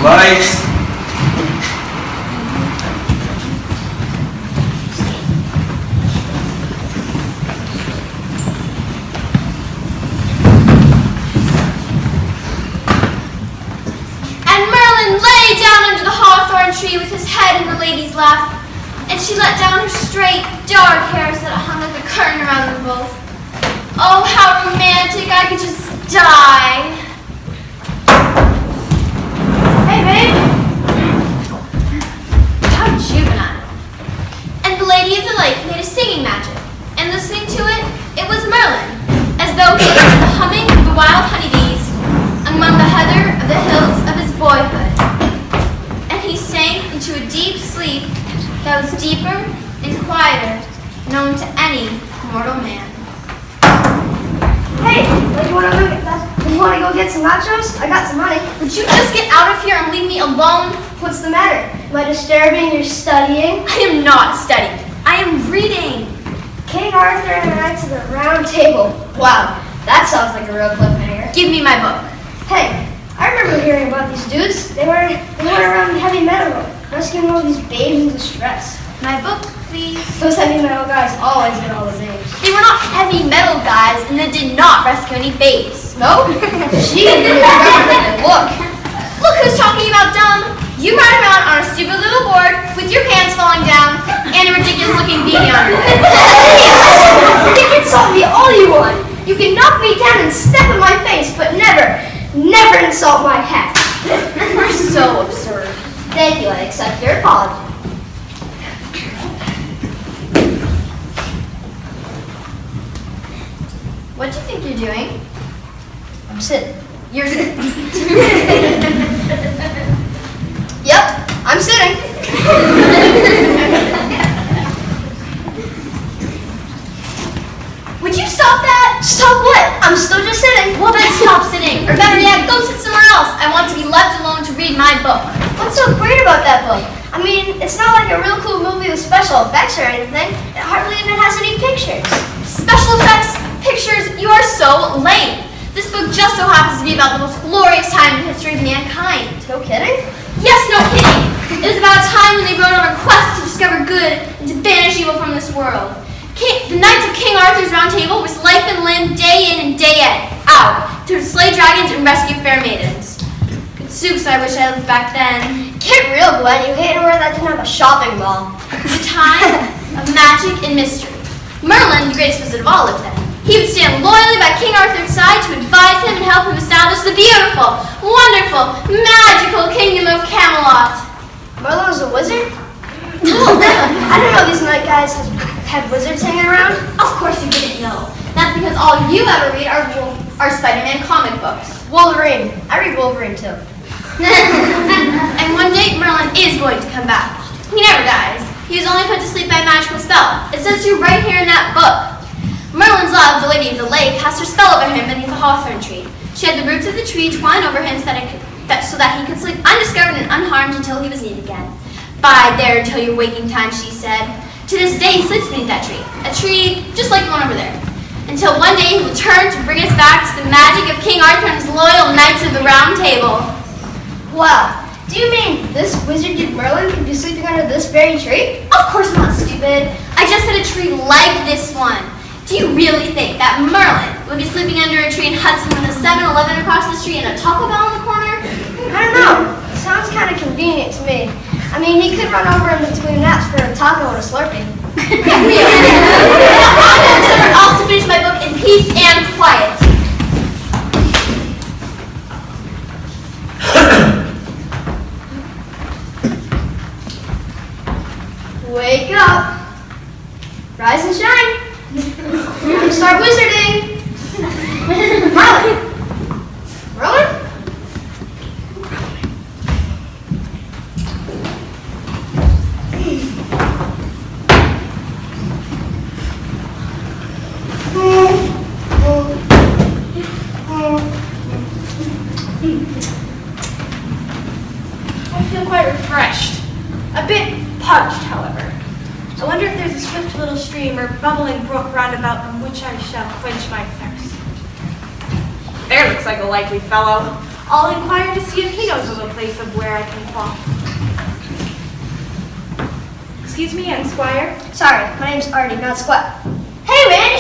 Lights. And Merlin lay down under the hawthorn tree with his head in the lady's lap, and she let down her straight, dark hair so that it hung like a curtain around them both. Oh, how romantic! I could just die. Hey, babe. How juvenile. And the Lady of the Lake made a singing magic, and listening to it, it was Merlin, as though he heard the humming of the wild honeybees among the heather of the hills of his boyhood. And he sank into a deep sleep that was deeper and quieter known to any mortal man. Hey, you want to go get some nachos? I got some money. Would you just get out of here and leave me alone? What's the matter? Am I disturbing your studying? I am not studying. I am reading. King Arthur and the Knights of the Round Table. Wow, that sounds like a real cliffhanger. Give me my book. Hey, I remember hearing about these dudes. They went around in heavy metal, rescuing all these babes in distress. My book, please. Those heavy metal guys always get all the names. They were not heavy metal guys, and they did not rescue any babes. No? Gee, look. Look who's talking about dumb. You ride around on a stupid little board with your pants falling down and a ridiculous-looking beanie on your head. You can insult me all you want. You can knock me down and step in my face, but never insult my hat. You're so absurd. Thank you, I accept your apology. What do you think you're doing? I'm sitting. You're sitting. Yep, I'm sitting. Would you stop that? Stop what? I'm still just sitting. Well, then stop sitting. Or better yet, go sit somewhere else. I want to be left alone to read my book. What's so great about that book? I mean, it's not like a real cool movie with special effects or anything. It hardly even has any pictures. Special effects, pictures, you are so lame. This book just so happens to be about the most glorious time in the history of mankind. No kidding? Yes, no kidding. It was about a time when they rode on a quest to discover good and to banish evil from this world. The Knights of King Arthur's Round Table was life and limb day in and day out to slay dragons and rescue fair maidens. Good soups, I wish I lived back then. Get real, Gwen. You hate a word that didn't have a shopping mall. The time of magic and mystery. Merlin, the greatest wizard of all, lived then. He would stand loyally by King Arthur's side to advise him and help him establish the beautiful, wonderful, magical kingdom of Camelot. Merlin was a wizard? I didn't know these night guys had wizards hanging around. Of course you didn't know. That's because all you ever read are Spider-Man comic books. Wolverine. I read Wolverine too. And one day Merlin is going to come back. He never dies. He was only put to sleep by a magical spell. It says to right here in that book. Merlin's love, the Lady of the Lake, cast her spell over him beneath a hawthorn tree. She had the roots of the tree twine over him so that he could sleep undiscovered and unharmed until he was needed again. Bide there until your waking time, she said. To this day, he sleeps beneath that tree. A tree just like the one over there. Until one day he will return to bring us back to the magic of King Arthur and his loyal Knights of the Round Table. Wow. Do you mean this wizard kid Merlin could be sleeping under this very tree? Of course not, stupid. I just said a tree like this one. Do you really think that Merlin would be sleeping under a tree in Hudson with a 7-Eleven across the street and a Taco Bell in the corner? I don't know. It sounds kind of convenient to me. I mean, he could run over in between naps for a taco and a Slurpee. I'll also finish my book in peace and quiet. Wake up. Rise and shine. Time to start wizarding. Merlin. Merlin? I feel quite refreshed. A bit parched, however. I wonder if there's a swift little stream or bubbling brook round about from which I shall quench my thirst. There looks like a likely fellow. I'll inquire to see if he knows of a place of where I can quaff. Excuse me, young squire. Sorry, my name's Artie, not Squat. Hey man, you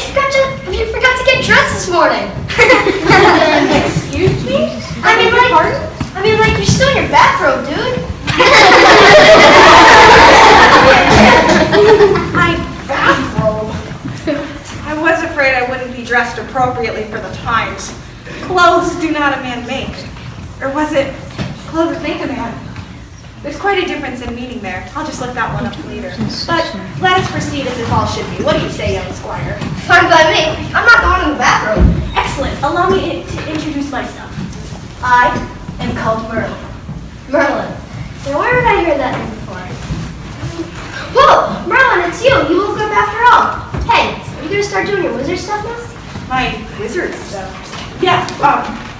forgot to get dressed this morning. Excuse me? I mean like you're still in your bathrobe, dude. My bathrobe. I was afraid I wouldn't be dressed appropriately for the times. Clothes do not a man make. Or was it clothes make a man? There's quite a difference in meaning there. I'll just look that one up later. But let us proceed as if all should be. What do you say, young squire? Fine by me. I'm not the one in the bathrobe. Excellent. Allow me to introduce myself. I am called Merlin. Merlin. Now where did I hear that name before? Whoa, Merlin, it's you. You woke up after all. Hey, are you gonna start doing your wizard stuff now? My wizard stuff. Yeah,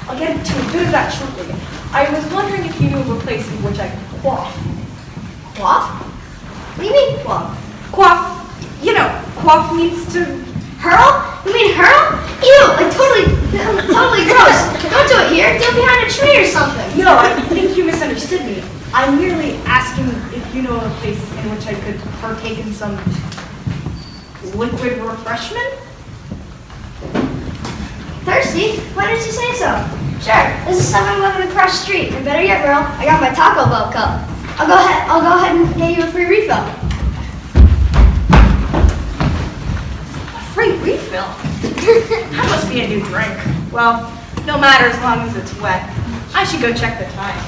I'll get to a bit of that shortly. I was wondering if you knew of a place in which I could quaff. Quaff? What do you mean quaff? Quaff, you know, quaff means to... Hurl? You mean hurl? Ew, like totally gross. Don't do it here. Do it behind a tree or something. No, I think you misunderstood me. I'm merely asking if you know of a place in which I could partake in some liquid refreshment? Thirsty? Why didn't you say so? Sure, this is 7-Eleven across the street. And better yet, girl, I got my Taco Bell cup. I'll go ahead and get you a free refill. A free refill? That must be a new drink. Well, no matter as long as it's wet. I should go check the time.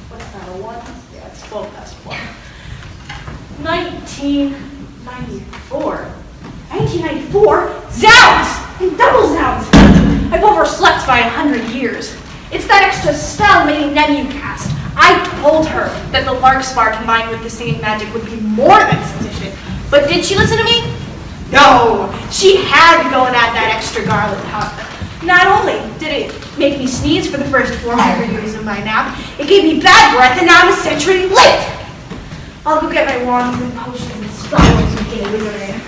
What's that, a 1? Yeah, it's 12 past 1. 1994. 1994? Zounds! And double zounds! I've overslept by 100 years. It's that extra spell making Nemucast. I told her that the Larkspar combined with the singing magic would be more than sufficient. But did she listen to me? No! She had to go and add that extra garlic powder. Not only did it make me sneeze for the first 400 years of my nap, it gave me bad breath and now I'm a century late! I'll go get my wands and potions and spells and get wizarding.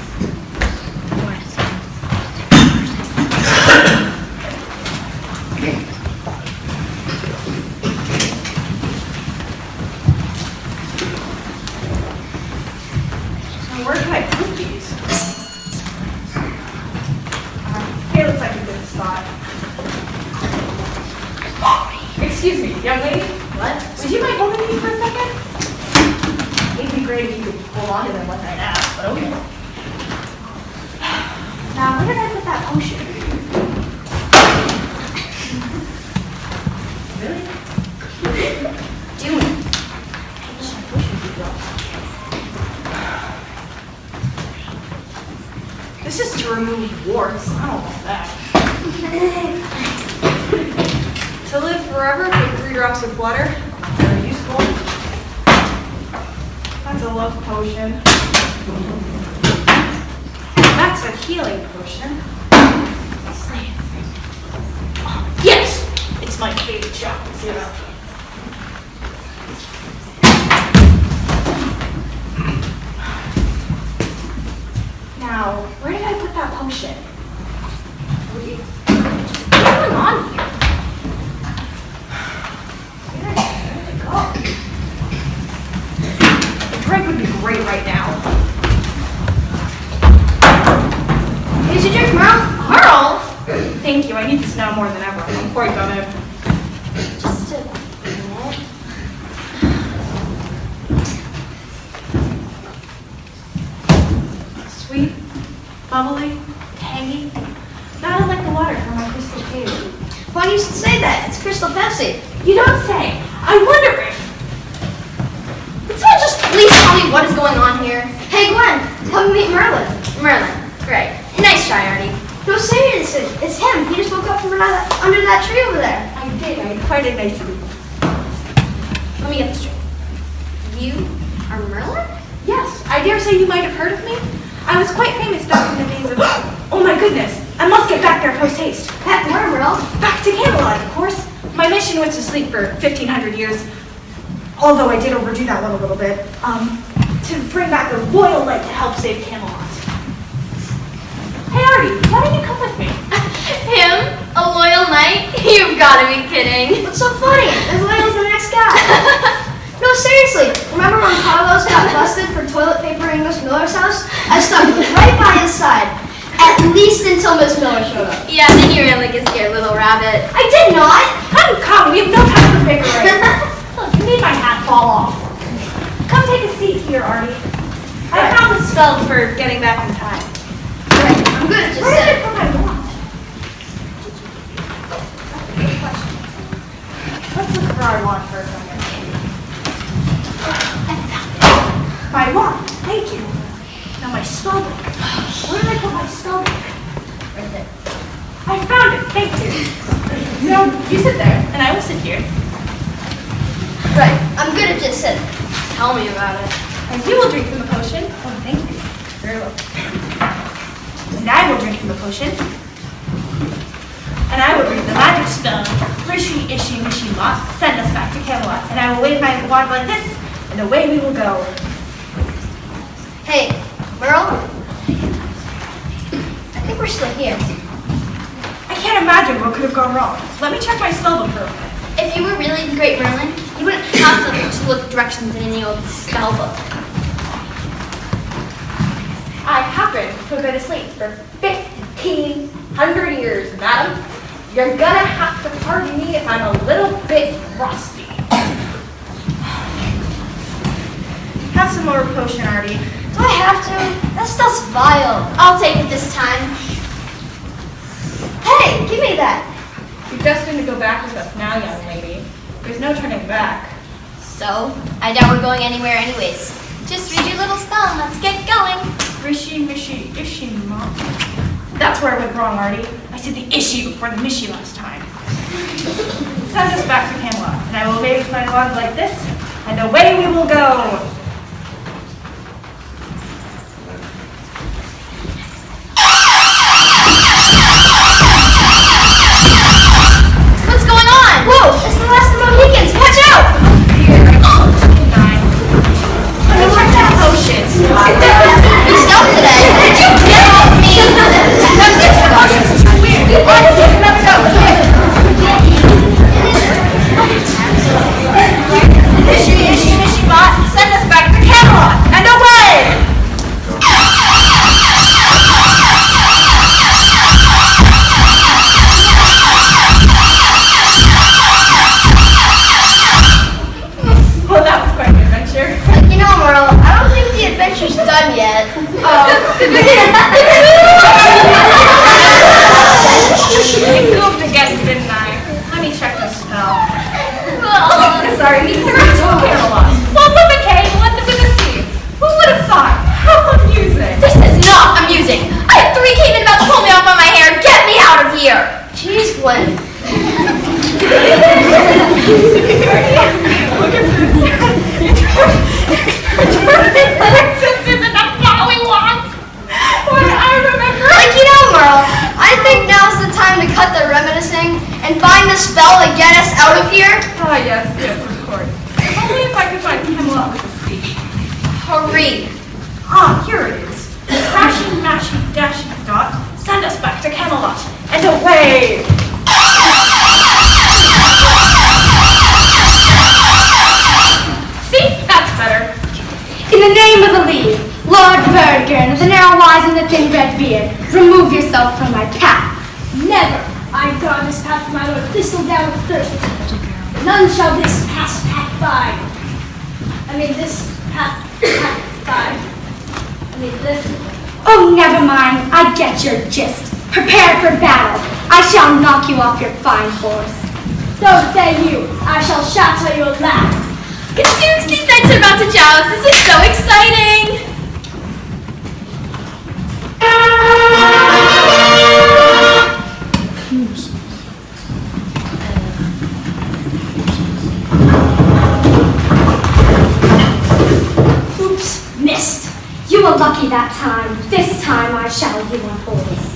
So where can I put these? Here looks like a good spot. Excuse me, young lady. What? Would you mind holding these for a second? It'd be great if you could hold on to them one night out, but okay. Now, where did I put that potion? Really? Dumont. This is to remove warts. I don't want that. To live forever with 3 drops of water. Very useful. That's a love potion. That's a healing potion. Yes! It's my favorite chocolate syrup. Now, where did I put that potion? What's going on here? Where did it go? A drink would be great right now. Here's your drink, Merle. Merle! Thank you, I need this now more than ever. I'm quite on it. Just a minute. Sweet, bubbly, tangy. Not unlike the water from my crystal cave. Funny you should say that. It's Crystal Pepsi. You don't say. I wonder if... Could someone just please tell me what is going on here? Hey, Gwen, help me meet Merlin. Merlin. Great. Nice try, Artie. No, seriously, it's him. He just woke up from under that tree over there. I did. I had quite a nice sleep. Let me get this straight. You are Merlin? Yes, I dare say you might have heard of me. I was quite famous back in the days of... Oh my goodness, I must get back there post-haste. Back where, Merle? Back to Camelot, of course. My mission was to sleep for 1,500 years. although I did overdo that one a little bit, to bring back a royal light to help save Camelot. Hey Artie, why don't you come with me? Him? A loyal knight? You've got to be kidding. What's so funny? As loyal as the next guy. No, seriously. Remember when Carlos got busted for toilet papering Miss Miller's house? I stuck right by his side. At least until Miss Miller showed up. Yeah, then you ran like a scared little rabbit. I did not. Come, we have no time for bickering. Look, you made my hat fall off. Come take a seat here, Artie. I found the spell for getting back in time. Right, I'm good at just Where did I saying. put my wand? Good question. Let's look for our wand for a second. I found it. My wand, thank you. Now my spell book. Where did I put my spell book? Right there. I found it, thank you. So, you sit there, and I will sit here. Right, I'm good at just sitting. Tell me about it. And you will drink from the potion. Oh, thank you. Very well. And I will drink from the potion. And I will read the magic spell. Rishi, Ishi, Mishi, Mott, send us back to Camelot. And I will wave my wand like this, and away we will go. Hey, Merle? I think we're still here. I can't imagine what could have gone wrong. Let me check my spellbook for a minute. If you were really the great Merlin, you wouldn't have to look directions in any old spell book. I happen to have been asleep for 1,500 years, madam. You're gonna have to pardon me if I'm a little bit rusty. Have some more potion, Artie. Do I have to? That stuff's vile. I'll take it this time. Hey, give me that. You're destined to go back with us now, young lady. There's no turning back. So, I doubt we're going anywhere anyways. Just read your little spell and let's get going. Rishi, Mishi, Ishi, Mom. That's where I went wrong, Artie. I said the Ishi before the Mishi last time. Send us back to Camelot, and I will wave my wand like this, and away we will go. What's going on? Whoa, it's the last of the Mohicans. Watch out! Here, let me check that potion. You stopped today. Did you get off me? Weird. Let's go. Ishi, Ishi, Mishi, Mott, send us back to Camelot, and away! Well, that was quite an adventure. You know, Merle, I don't think the adventure's done yet. I goofed again, didn't I? Let me check the spell. Sorry, we cannot do Camelot. Well, look at Kay, let them see. Who would have thought? How amusing. This is not amusing. I have 3 cavemen about to pull me off on my hair. Get me out of here. Jeez, Gwen. Look at this. Princess isn't a following wand. What I remember. Like, you know, Merle, I think now's the time to cut the reminiscing and find the spell to get us out of here. Ah, yes, of course. If only if I could find Camelot with a C. Hurry. Ah, here it is. Tracie, mashy, dashy, dot. Send us back to Camelot. And away! See? That's better. In the name of the League, Lord Verdigern of the narrow eyes and the thin red beard, remove yourself from my path. Never I guard this path for my Lord Thistledown of Thirst. None shall this path by. This path by. This. Oh, never mind. I get your gist. Prepare for battle. I shall knock you off your fine horse. Though say you, I shall shatter your last. Consumers, these knights are about to joust. This is so exciting. Oops, missed. You were lucky that time. This time I shall you a horse.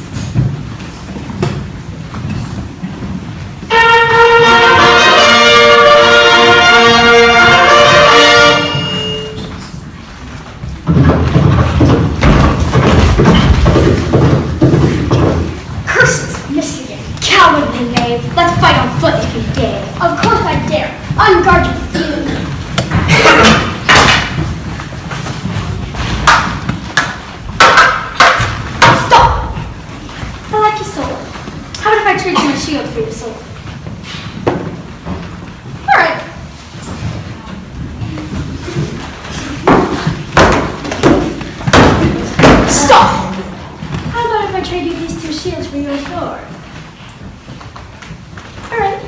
trade you these 2 shields for your sword. All right.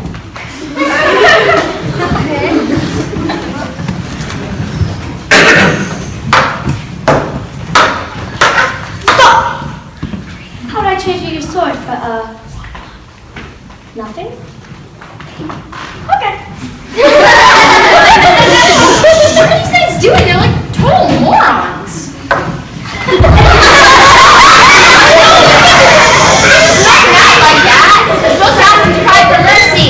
Stop! How would I trade you your sword for, nothing? Okay. What are these things doing? They're like total morons. Not like that. They're supposed to ask them to cry for mercy.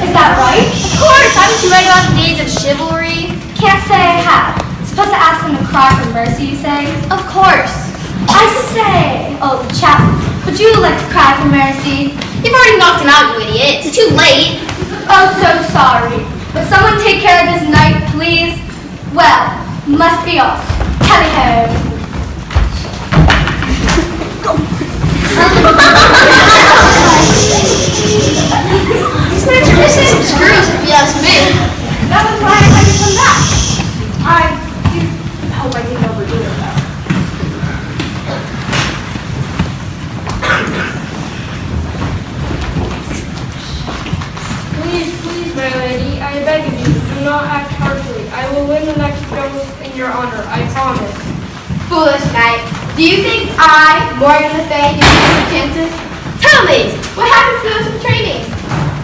Is that right? Of course. Haven't you read about the days of chivalry? Can't say I have. Supposed to ask them to cry for mercy, you say? Of course. I say! Oh, chap, would you like to cry for mercy? You've already knocked him out, you idiot. It's too late. Oh, so sorry. Would someone take care of this knight, please? Well, must be off. Tally ho. These knights are missing some screws, if you ask me. That was why I had to come back. I hope I didn't overdo it, though. Please, my lady, I beg of you, do not act harshly. I will win the next duel in your honor, I promise. Foolish knight. Do you think I, Morgan Le Fay, give you any chances? Tell me, what happens to those in training?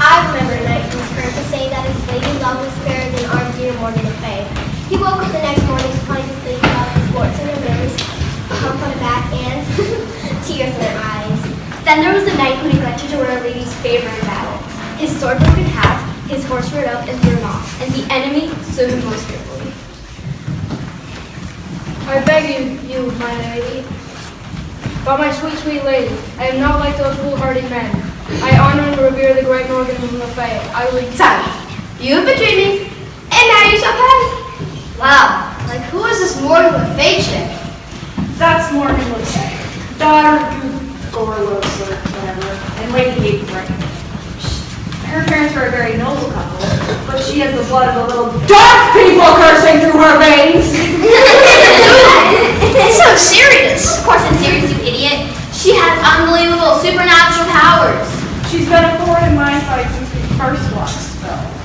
I remember a knight who was heard to say that his lady love was fairer than our dear Morgan Le Fay. He woke up the next morning to find his lady love with warts in her nose, a hump on her back, and tears in her eyes. Then there was the knight who neglected to wear a lady's favor in battle. His sword broke in half, his horse rode up and threw him off, and the enemy slew him most fearfully. I beg you, my lady. But my sweet lady, I am not like those foolhardy men. I honor and revere the great Morgan Le Fay. I will Silence. You have betrayed me, and now you shall pass. Wow, like who is this Morgan Le Fay chick? That's Morgan Le Fay, daughter of Gorlos or whatever, and Lady April. Her parents are a very noble couple, but she has the blood of the little dark people coursing through her veins. It's so serious. Of course it's serious, you idiot. She has unbelievable supernatural powers. She's been a thorn in my side since we first watched spells.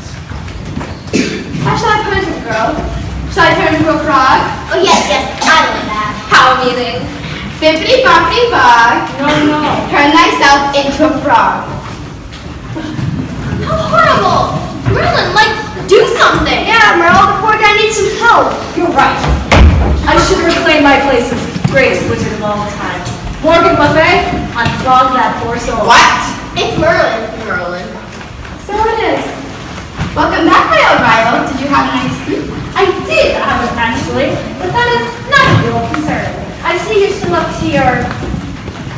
How shall I punish this girl? Shall I turn into a frog? Oh yes, I like that. How amusing. Bippity boppity bog. No. Turn thyself into a frog. How horrible. Merlin, do something. Yeah, Merle, the poor guy needs some help. You're right. I should reclaim my place as greatest wizard of all time. Morgan Le Fay, unflog that poor soul. What? It's Merlin. So it is. Welcome back, my old rival. Did you have a nice sleep? I did have it actually, but that is not a real concern. I see you're still up to your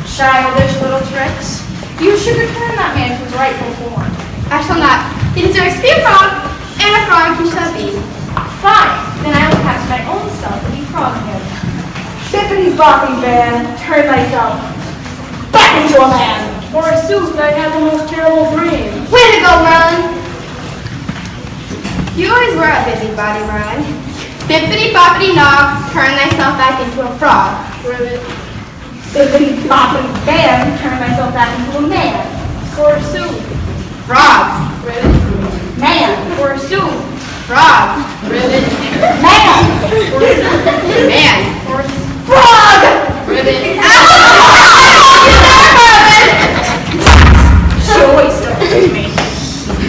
childish little tricks. You should return that man to his rightful form. I shall not. He deserves to be a frog, and a frog he shall be. Fine, then I will cast my own spell to defrog him. Bippity boppy man, turn thyself back into a man. Forsooth, I had the most terrible dream. Way to go, Merlin. You always were a busybody, Merlin. Bippity boppity nog, turn thyself back into a frog. Ribbit. Bippity boppy man, turn myself back into a man. Forsooth. Frog. Ribbit. Man. Forsooth. Frog. Ribbit. Man. Man. Frog! Ribbit. She always does it to me.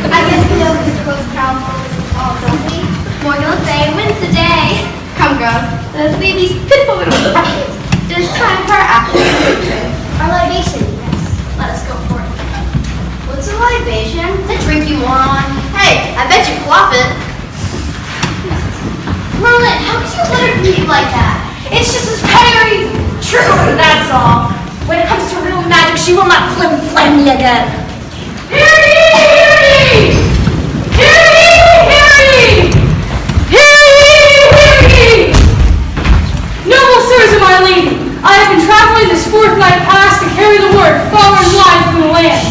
I guess we know this close crowd is all, don't we? Morgan Le Fay wins the day. Come, girls. Let's leave these pitiful little puppies. It is time for our afternoon. Our libation, yes. Let us go for it. What's a libation? The drink, you moron. Hey, I bet you quaff it. Merlin, how could you let her breathe like that? It's just as very true, that's all. When it comes to real magic, she will not flim-flam me again. Hear ye! Hear ye! Hear ye! Hear ye! Hear ye! Noble sirs and my lady, I have been traveling this fortnight past to carry the word far and wide from the land.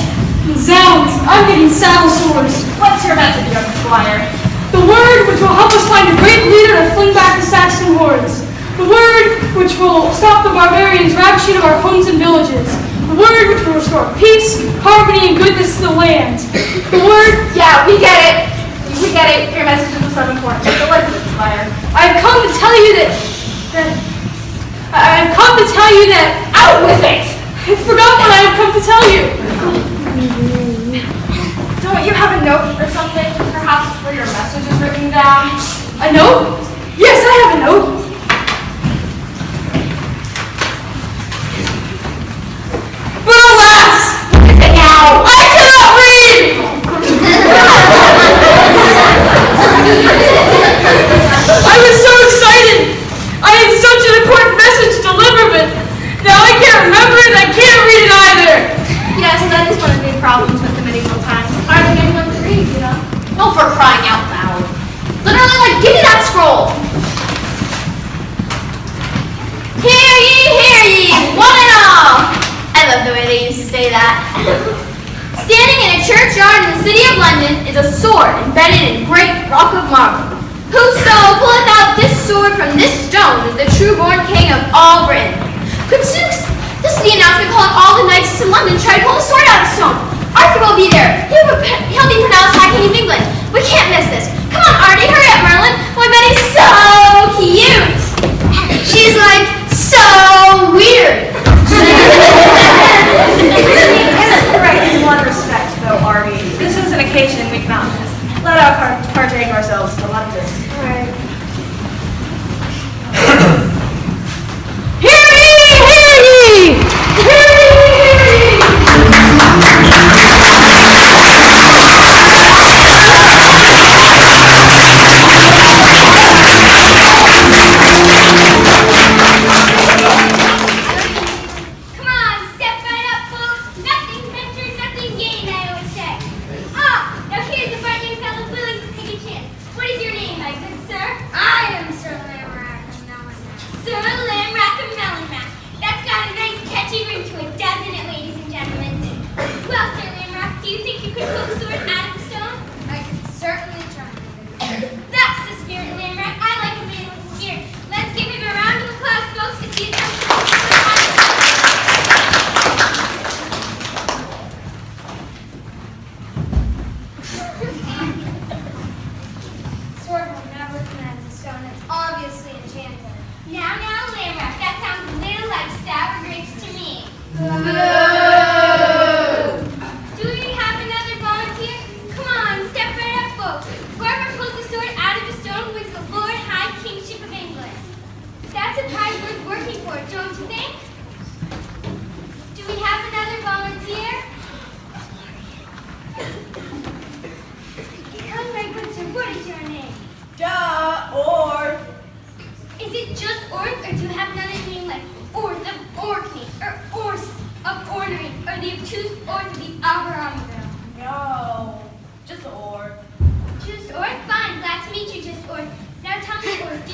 Zounds, I'm getting saddle sores. What's your message, young squire? The word which will help us find a great leader to fling back the Saxon hordes. The word which will stop the barbarians ravishing of our homes and villages. The word which will restore peace, harmony, and goodness to the land. The word... Yeah, we get it. We get it. Your message was so important. So let's inspire. I've come to tell you that... I've come to tell you that... Out with it! I forgot what I have come to tell you. Don't you have a note or something? Perhaps where your message is written down? A note? Yes, I have a note. But alas! What is it now? I cannot read! I was so excited! I had such an important message to deliver, but now I can't remember it and I can't read it either! Yes, that is one of the problems with the medieval times. Hardly anyone can read, you know? Oh, for crying out loud. Literally, like, give me that scroll! Hear ye, one and all! I love the way they used to say that. Standing in a churchyard in the city of London is a sword embedded in great rock of marble. Whoso pulleth out this sword from this stone is the true-born king of all Britain. Could Zeus, this is the announcement calling all the knights in London to try to pull the sword out of stone. Arthur will be there. He'll be pronounced High King of England. We can't miss this. Come on, Artie, hurry up, Merlin. My Betty's so cute. She's like so weird. It's correct in one respect, though, Artie. This is an occasion we cannot miss. Let us partake ourselves to London. Hear ye! Hear ye! Hear ye! Come on, step right up, folks. Nothing ventured, nothing gained, I always say. Ah, now here's a brand new fellow willing to take a chance. What is your name, my good sir? I am Sir Lamrack of Melonrack. Sir Lamrack of Melonrack. That's got a nice catchy ring to it, doesn't it, ladies and gentlemen? Well, Sir Lamrack, do you think you could pull the sword out of the stone? I could certainly try. That's the spirit, Lamrack. I like a man with spirit. Let's give him a round of applause, folks, to see it. Sword will never come out of the stone. That's obviously enchanted. Now, Lamrack, that sounds a little like sour grapes to me. Do we have another volunteer? Come on, step right up, folks. Whoever pulls the sword out of the stone wins the Lord High Kingship of England. That's a prize worth working for, don't you think? Do we have another volunteer? Come, my good sir, what is your name? Or Is it just Orc, or do you have another name like Orth of Orkney, or Orth of Ornery, or the obtuse Orth of the Aberomville? no, just or. Just Orth? Fine, glad to meet you, just Orth. Now tell me, Orth,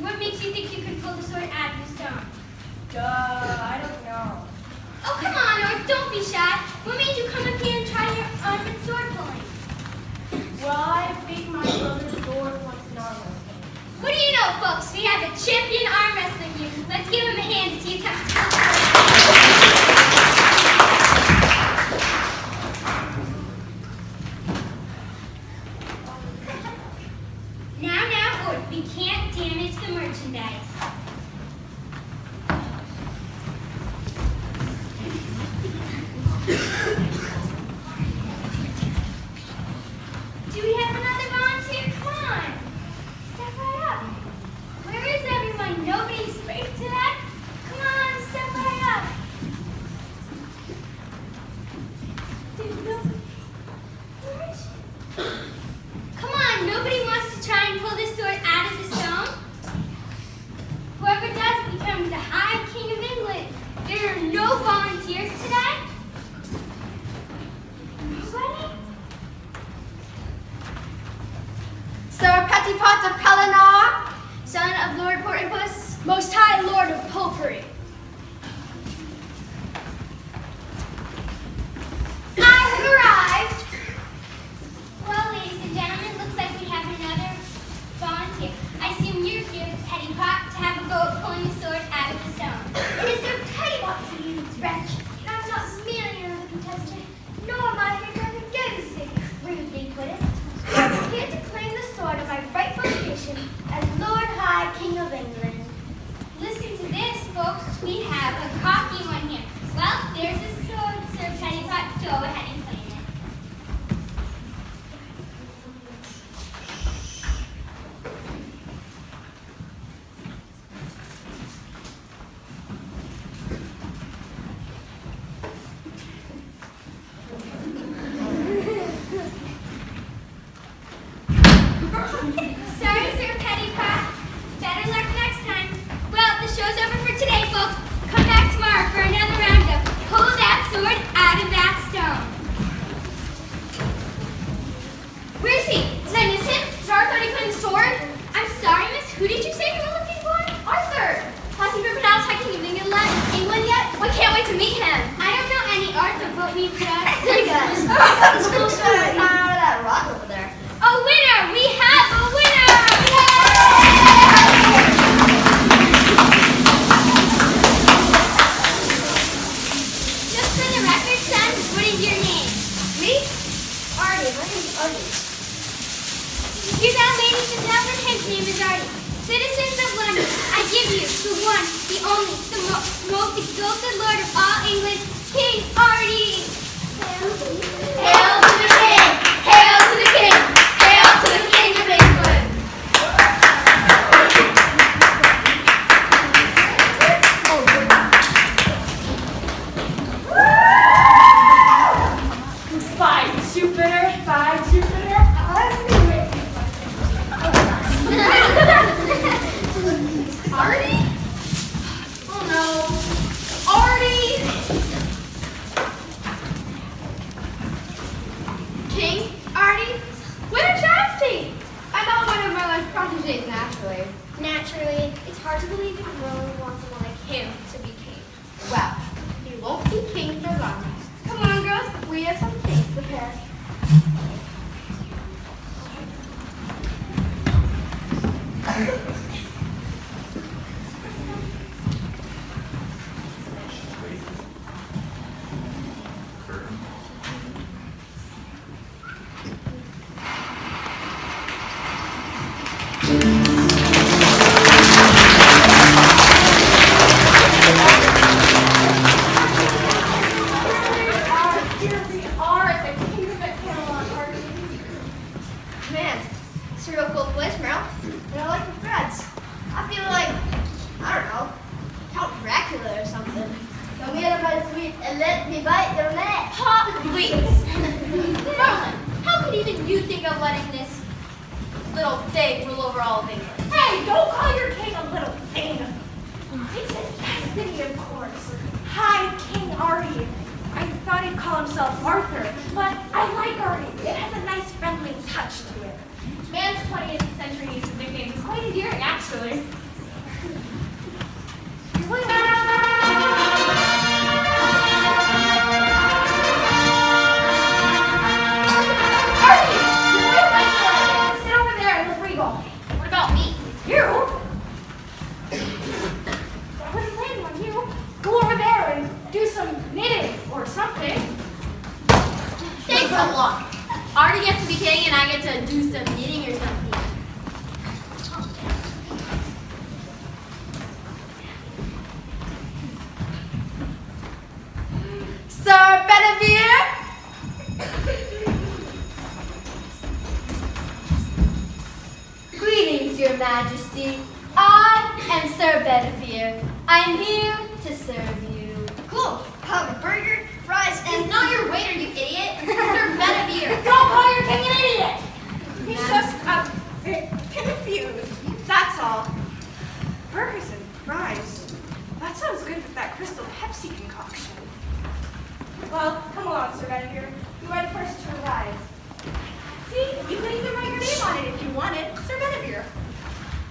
what makes you think you could pull the sword out of the stone? I don't know. Oh, come on, Orth, don't be shy. What made you come up here and try your arm at sword pulling? Well, I beat my brother's sword once in arm wrestling. What do you know, folks? We have a champion arm wrestling here. Let's give him a hand to see if that's Now, Orth, we can't damage the merchandise. Do we have another volunteer? Come on. Step right up. Where is everyone? Nobody spoke to that? Come on, step right up. Come on, nobody wants to try and pull this sword out of the stone? Whoever does becomes the High King of England. There are no volunteers today? Nobody? Sir Petipot of Pelennor, son of Lord Portipus, Most High Lord of Popery. I have arrived. Well, ladies and gentlemen, looks like we have another volunteer. I assume you're here, Petipot, to have a go at pulling the sword out of the stone. It is Sir Petipot to use wrench. I That's cool stuff I found out of that rock over there. A winner! We have a winner! Just for the record, son, what is your name? Me? Artie. My name's Artie. You know, ladies and gentlemen, his name is Artie. Citizens of London, I give you the one, the only, the most exalted Lord of all England, King Artie! Hail to the King! Hail to the King! Hail to the King of England! By Jupiter, I knew it. Artie? Oh no. Artie! King? Artie? Where's Tracie? I'm not one of Merlin's proteges, naturally. Naturally, it's hard to believe that Merlin wants someone like him to be king. Well, he won't be king for long. Come on, girls. We have some things prepared. Man, it's a real cool place, Merrill. And I like the threads. I feel like, I don't know, Count Dracula or something. Come here, my sweet, and let me bite your neck. Please. Merlin, how could even you think of letting this little thing rule over all of England? Hey, don't call your king a little thing. It's his destiny, of course. Hi, King Artie. I thought he'd call himself Arthur, but I like Artie. It has a nice friendly touch to it. Man's 20th century use of nicknames is quite endearing, actually. Artie! You're real nice. Sit over there and look regal. What about me? You? I wasn't planning on you. Go over there and do some knitting or something. Thanks a lot. Artie gets to be king and I get to do some knitting or something. Sir Bedivere? Greetings, Your Majesty. I am Sir Bedivere. I am here to serve you. Cool. Have a burger, fries, It's and not your waiter, you idiot. Sir Bedivere. Don't call your king an idiot. He's just a bit confused. That's all. Burgers and fries. That sounds good with that Crystal Pepsi concoction. Well, come along, Sir Bedivere. You are the first to arrive. See, you could even write your name on it if you wanted. Sir Bedivere.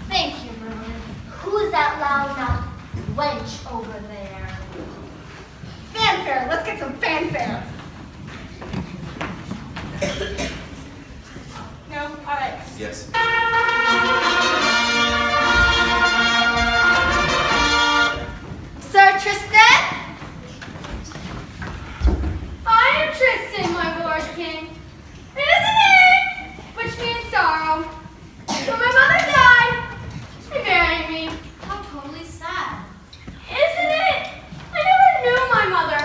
Thank you, Merlin. Who is that loud-mouthed wench over there? Fanfare. Let's get some fanfare. No? All right. Yes. Sir Tristan? I am Tristan, my lord king. Isn't it? Which means sorrow. When my mother died, they buried me. How totally sad. Isn't it? I never knew my mother.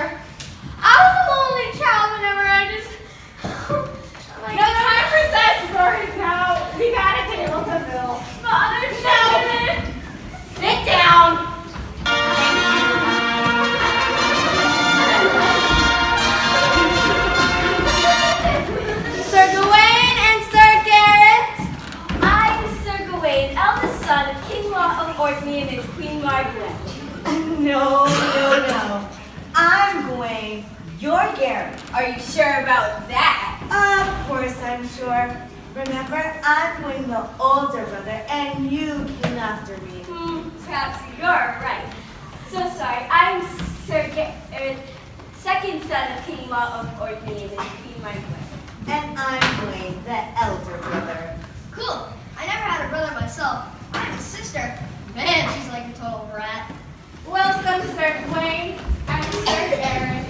I was a lonely child whenever I just... No time for sad stories now. We got a table to fill. Mother children. Sit down. Sir Gawain and Sir Gareth. I am Sir Gawain, eldest son of King Lot of Orkney and his Queen Margaret. No. I'm Gawain. You're Gareth. Are you sure about that? Of course I'm sure. Remember, I'm Gawain, the older brother, and you came after me. Perhaps you're right. So sorry. I'm Sir Gareth, second son of King Lot of Orkney and his Queen Margaret. I'm Wayne, the elder brother. Cool. I never had a brother myself. I have a sister. Man, she's like a total brat. Welcome, Sir Wayne. I'm Sir Aaron.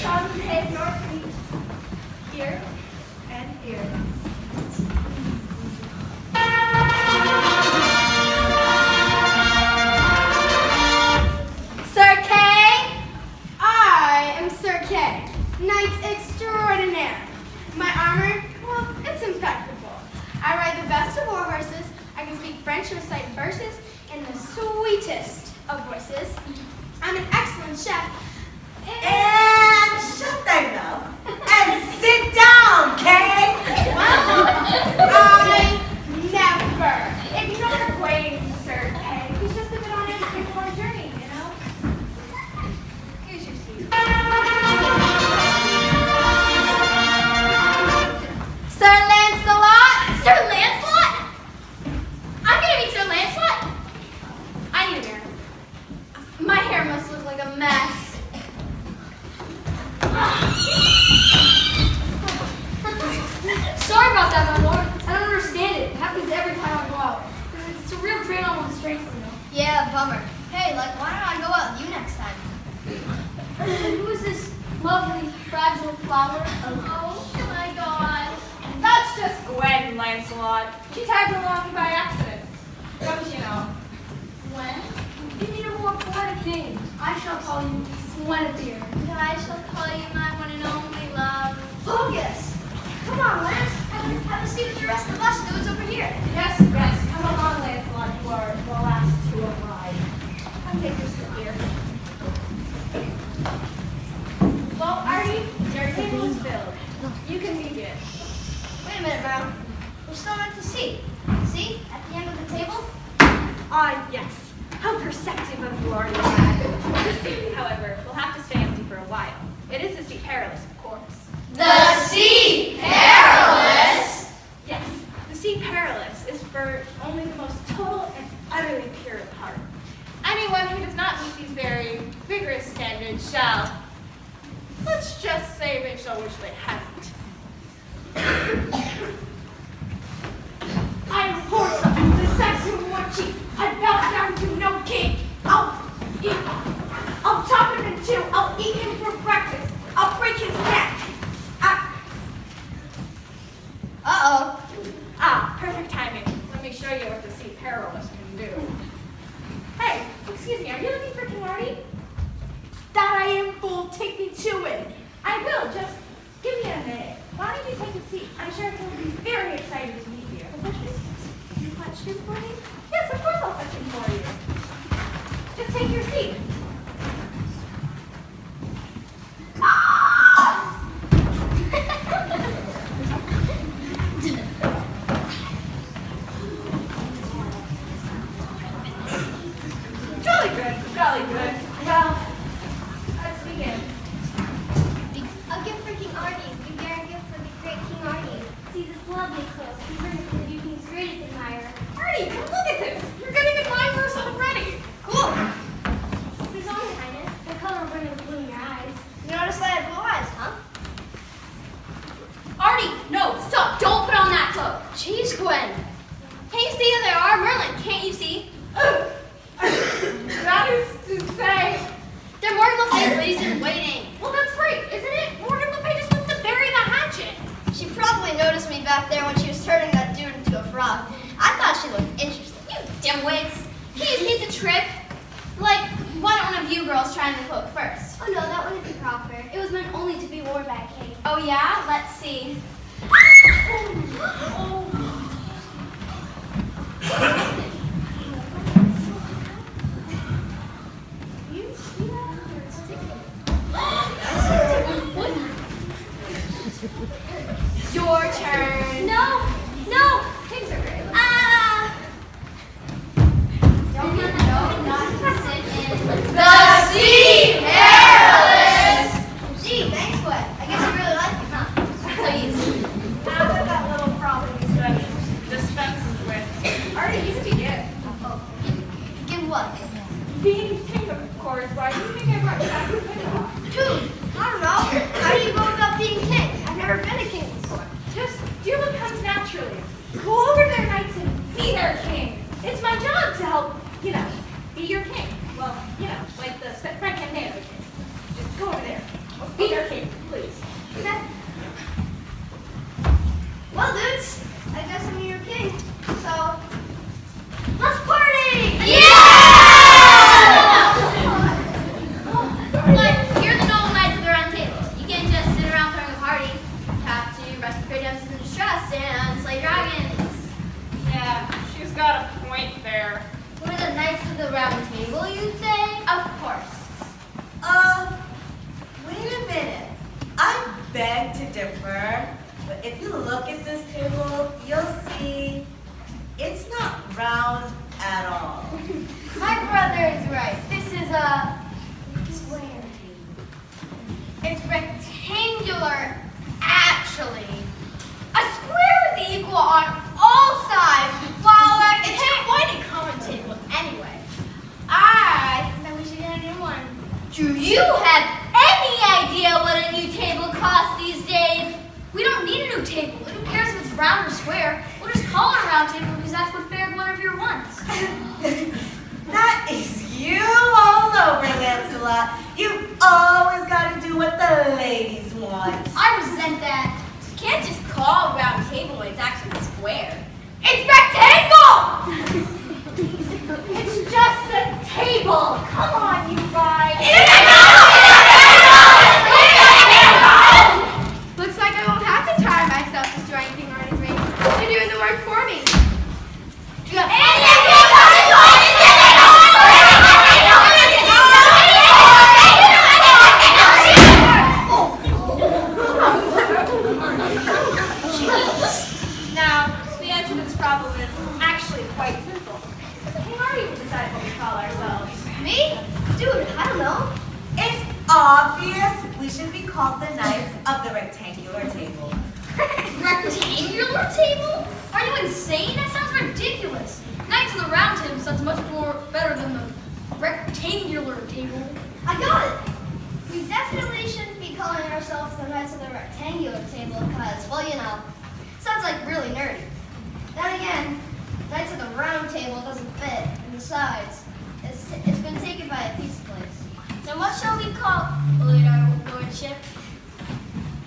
Come take your seats. Here and here. Sir Kay? I am Sir Kay, Knight Extraordinaire. My armor, well, it's impeccable. I ride the best of war horses. I can speak French and recite verses in the sweetest of voices. I'm an excellent chef. And shut thy mouth and sit down, Kay. I never ignore Wayne, Sir Kay. He's just a bit on his before journey, you know? Here's your seat. Sir Lancelot? Sir Lancelot? I'm gonna meet Sir Lancelot. I need a mirror. My hair must look like a mess. Sorry about that, my lord. I don't understand it. It happens every time I go out. It's a real drain on one's strength, you know. Yeah, bummer. Hey, like, why don't I go out with you next time? Who is this lovely, fragile flower? Oh my god. That's just Gwen, Lancelot. She tagged along by accident. Don't you know? Gwen? You need a more poetic name. I shall call you Guinevere. I shall call you my one and only love. Lucas! Come on, Lance. Have a seat with the rest of us dudes over here. Yes, yes. Come along, Lancelot. You are the last to arrive. Come take your seat here. Well, Artie, your table is filled. You can begin. Wait a minute, Merle. We're still at the seat. See? At the end of the table? Ah, yes. How perceptive of you are, lad. The seat, however, will have to stay empty for a while. It is the seat perilous, of course. The Sea Perilous? Yes, the seat perilous is for only the most total and utterly pure of heart. Anyone who does not meet these very vigorous standards shall, let's just say they shall wish they hadn't. I am Horsa, the Saxon war chief. I bow down to no king. I'll chop him in two. I'll eat him for breakfast. I'll break his neck. Uh-oh. Ah, perfect timing. Let me show you what the Sea Perilous can do. Hey, excuse me, are you looking for King Artie? That I am, fool. Take me to it. I will, just give me a minute. Why don't you take a seat? I'm sure he'll be very excited to meet you. You fetch him for me? Yes, of course I'll fetch him for you. Just take your seat. Jolly good. Well, let's begin. A gift for King Artie. We bear a gift for the great King Artie. See this lovely clothes. We bring it to the new king's greatest admirer. Artie, come look at this. You're getting admirers already. Cool. His own Highness. The color will bring the blue in your eyes. You noticed I had blue eyes, huh? Artie, no, stop. Don't put on that cloak. Jeez, Gwen. Can't you see who they are? Merlin, can't you see? That is to say, They're Morgan Le Fay's ladies in waiting. well, that's great, isn't it? Morgan Le Fay just wants to bury the hatchet. She probably noticed me back there when she was turning that dude into a frog. I thought she looked interesting. You dimwits. He just needs a trick. Like, why don't one of you girls try on the cloak first? Oh no, that wouldn't be proper. It was meant only to be worn by a king. Oh yeah? Let's see. Your turn. No, no. Things are great. No, not to sit in. The Sea Perilous. Gee, thanks, Gwen. I guess you really like me, huh? Please. Now that that little problem is done, dispensed with. Artie, you can begin. Give what? Being king, of course. Why do you think I brought you back to Winterlock? Dude, I don't know. How do you go about being king? I've never been a king before. Dude, want to help, be your king. Well, like the Frank and Nano king. Just go over there. Be your king, please. Well, dudes, I guess I'm your king. So, let's party! But you're the noble knights of the Round Table. You can't just sit around throwing a party. You have to rescue great damsels in distress and slay dragons. Yeah, she's got a point there. We're the knights of the Round Table, you say? Of course. Wait a minute. I beg to differ, but if you look at this table, you'll see it's not round at all. My brother is right. This is a square table. It's rectangular, actually. A square is equal on all sides, while it's quite a common table anyway. I think that we should get a new one. Do you have any idea what a new table costs these days? We don't need a new table. Who cares if it's round or square? We'll just call it a round table because that's what fared one of your wants. That is you all over, Lancelot. You've always got to do what the ladies want. I resent that. You can't just call a round table when it's actually square. It's rectangle! It's just a table. Come on, you guys. Looks like I won't have to tie myself to join King Artie's reign. You're doing the work for me. Now, the answer to this problem is actually quite simple. King Artie will decide what we call ourselves. Me? Dude, I don't know. It's obvious we should be called the Knights of the Rectangular Table. Rectangular table? Are you insane? That sounds ridiculous. Knights of the Round Table sounds much more better than the rectangular table. I got it. We definitely shouldn't be calling ourselves the Knights of the Rectangular Table because, well, sounds like really nerdy. Then again, Knights of the Round Table doesn't fit, and besides, it's been taken by a pizza place. Then what shall we call our lordship?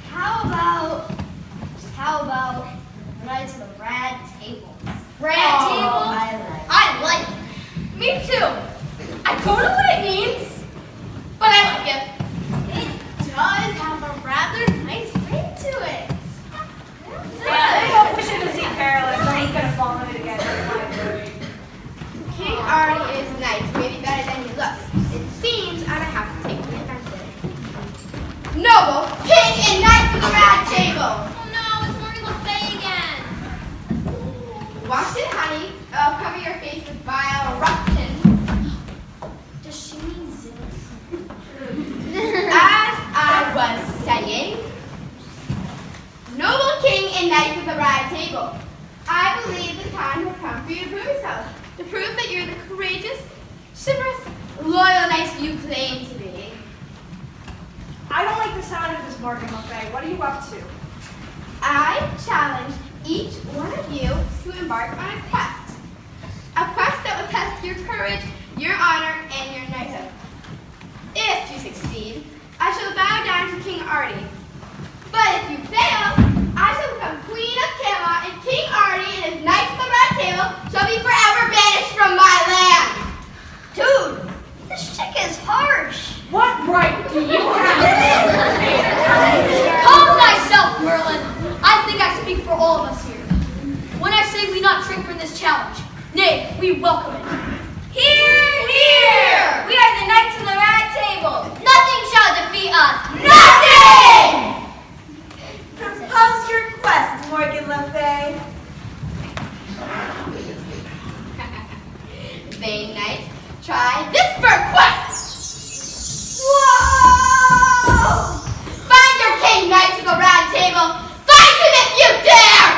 How about the Knights of the Rad Table? Rad table? I I like it. Me too. I don't know what it means, but I like it. It does have a rather nice ring to it. Yeah, we should have seen Carolyn, so he's gonna fall in it again. King Artie is nice, maybe better than he looks. It seems I have to take the offensive. Noble, King, and Knights of the Round Table. Oh no, it's Morgan Le Fay again. Wash it, honey. I'll cover your face with vile eruption. Does she mean Zeus? As I was saying, Noble King and Knights of the Rad Table, I believe the time has come for you to prove yourself. To prove that you're the courageous, chivalrous, loyal knights you claim to be. I don't like the sound of this, Morgan Le Fay. What are you up to? I challenge each one of you to embark on a quest. A quest that will test your courage, your honor, and your knighthood. If you succeed, I shall bow down to King Artie. But if you fail, I shall become Queen of Camelot, and King Artie and his Knights of the Round Table shall be forever banished from my land. Dude, this chick is harsh. What right do you have? Calm thyself, Merlin. I think I speak for all of us here. When I say we not shrink from this challenge, nay, we welcome it. Hear, hear! We are the Knights of the Rad Table. Nothing shall defeat us. Nothing! Propose your quest, Morgan Le Fay. Vain knights, try this for a quest! Whoa! Find your king, Knights of the Round Table! Find him if you dare!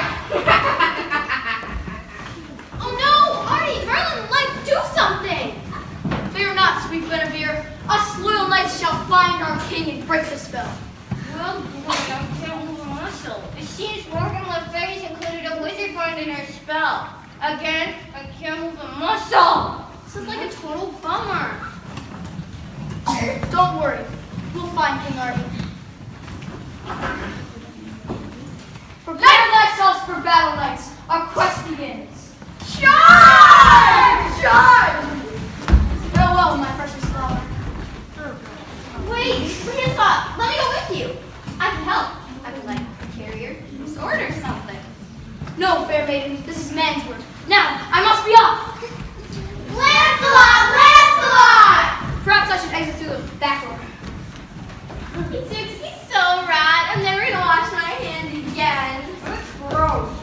Oh no, Artie, Merlin, do something! Fear not, sweet Guinevere. Us loyal knights shall find our king and break the spell. Well, it seems Morgan Le Fay's included a wizard bond in her spell. Again, a can't move a muscle. This is like a total bummer. Don't worry. We'll find King Artie. Prepare thyselves for battle, knights. Our quest begins. Charge! Charge! Farewell, my precious flower. Wait, Grandpa, let me go with you. I can help. I would like to carry your sword or something. No, fair maiden. This is man's work. Now, I must be off. Lancelot! Lancelot! Perhaps I should exit through the back door. He's so rad. I'm never gonna wash my hands again. That's gross.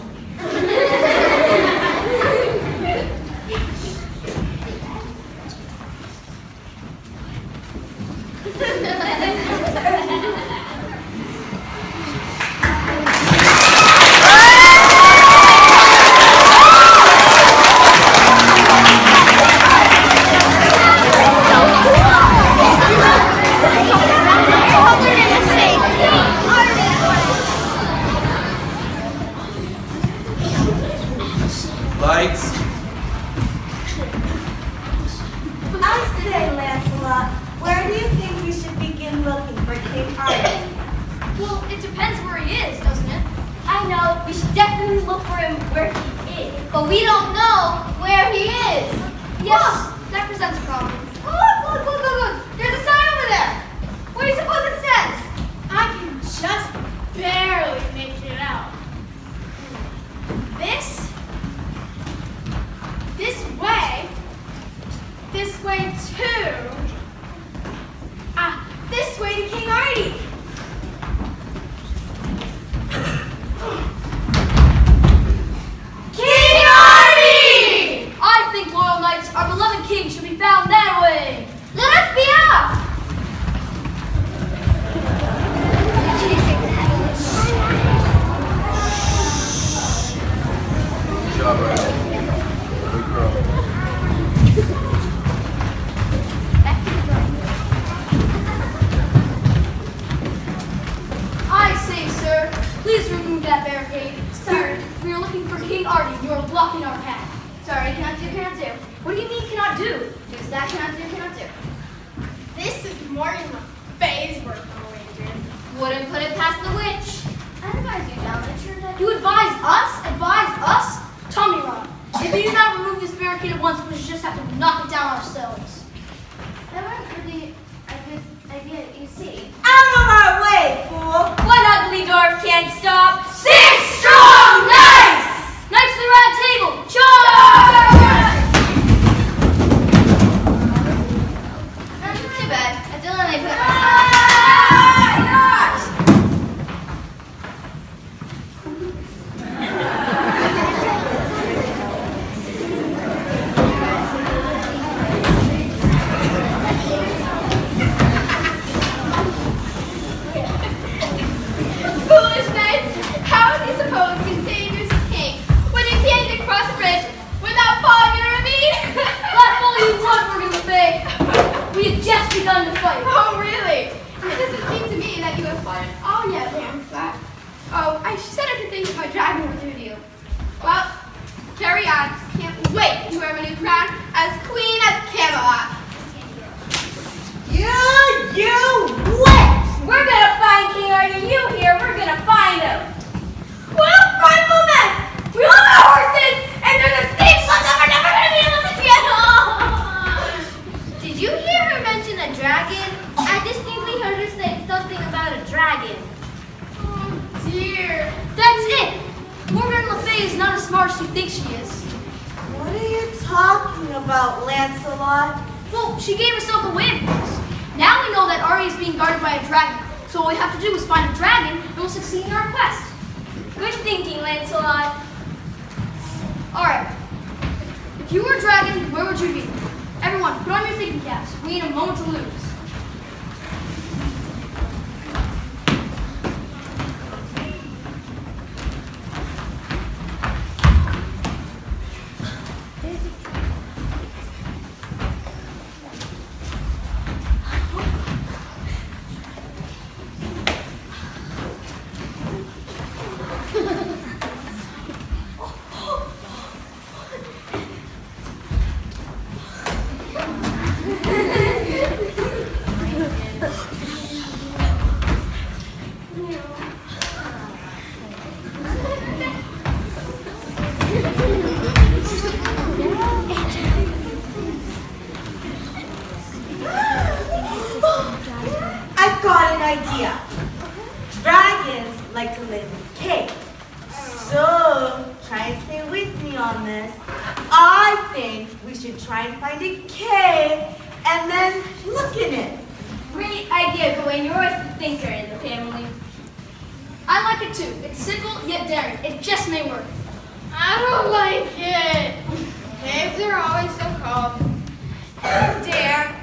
Lights. I say, Lancelot, where do you think we should begin looking for King Artie? Well, it depends where he is, doesn't it? I know. We should definitely look for him where he is. But we don't know where he is. Yes, that presents a problem. Look. There's a sign over there. What do you suppose it says? I can just barely make it out. This way to, this way to King Artie. King Artie! I think, loyal knights, our beloved king should be found that way. Let us be off. Good job, Rad. Good girl. I say, sir, please remove that barricade. Sir, we are looking for King Artie. You are blocking our path. Sorry, cannot do. What do you mean cannot do? There's that cannot do. This is more in the phase we're going to. Wouldn't put it past the witch. I advise you, Dominic, You advise us? Advise us? Tommy Rod, if we do not remove this barricade at once, we should just have to knock it down ourselves. That wasn't really a good idea, you see. Out of our way, fool! One ugly dwarf can't stop 6 strong knights! Knights of the Rad Table, charge! Too bad. I didn't let me put it myself. Foolish knights! How do you suppose you can save your king when you can't even cross a bridge without falling in a ravine? Let full you blood we're gonna pay. We had just begun to fight. Oh, really? It doesn't seem to me that you have fought all yet, Lancelot. Oh, I said I could think my dragon would do to you. Well, carry on. Can't wait to wear my new crown as Queen of Camelot. You witch! We're gonna find King Artie. You here? We're gonna find him. What a frightful mess! We all got horses, and there's a stage left that we're never going to be able to get on! Did you hear her mention a dragon? I distinctly heard her say something about a dragon. Oh, dear. That's it. Morgan Le Fay is not as smart as you think she is. What are you talking about, Lancelot? Well, she gave herself away, of course. Now we know that Artie is being guarded by a dragon. So all we have to do is find a dragon, and we'll succeed in our quest. Good thinking, Lancelot. All right. If you were a dragon, where would you be? Everyone, put on your thinking caps. We need a moment to lose. idea. Dragons like to live in caves. So, try and stay with me on this. I think we should try and find a cave and then look in it. Great idea, Gawain. You're always the thinker in the family. I like it too. It's simple yet daring. It just may work. I don't like it. Caves are always so cold. Oh dear.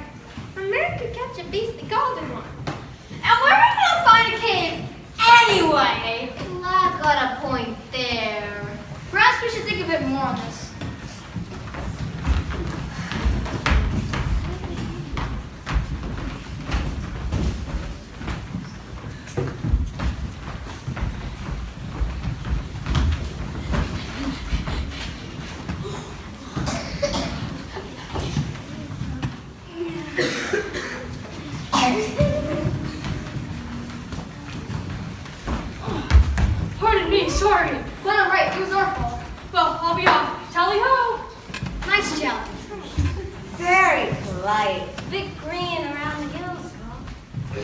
A man could catch a beast, the golden one. And where are we gonna find a cave anyway? I've got a point there. Perhaps we should think a bit more on this. Pardon me, sorry. Well, I'm right. It was our fault. Well, I'll be off. Tally ho! Nice challenge. Very polite. Big green around the gills.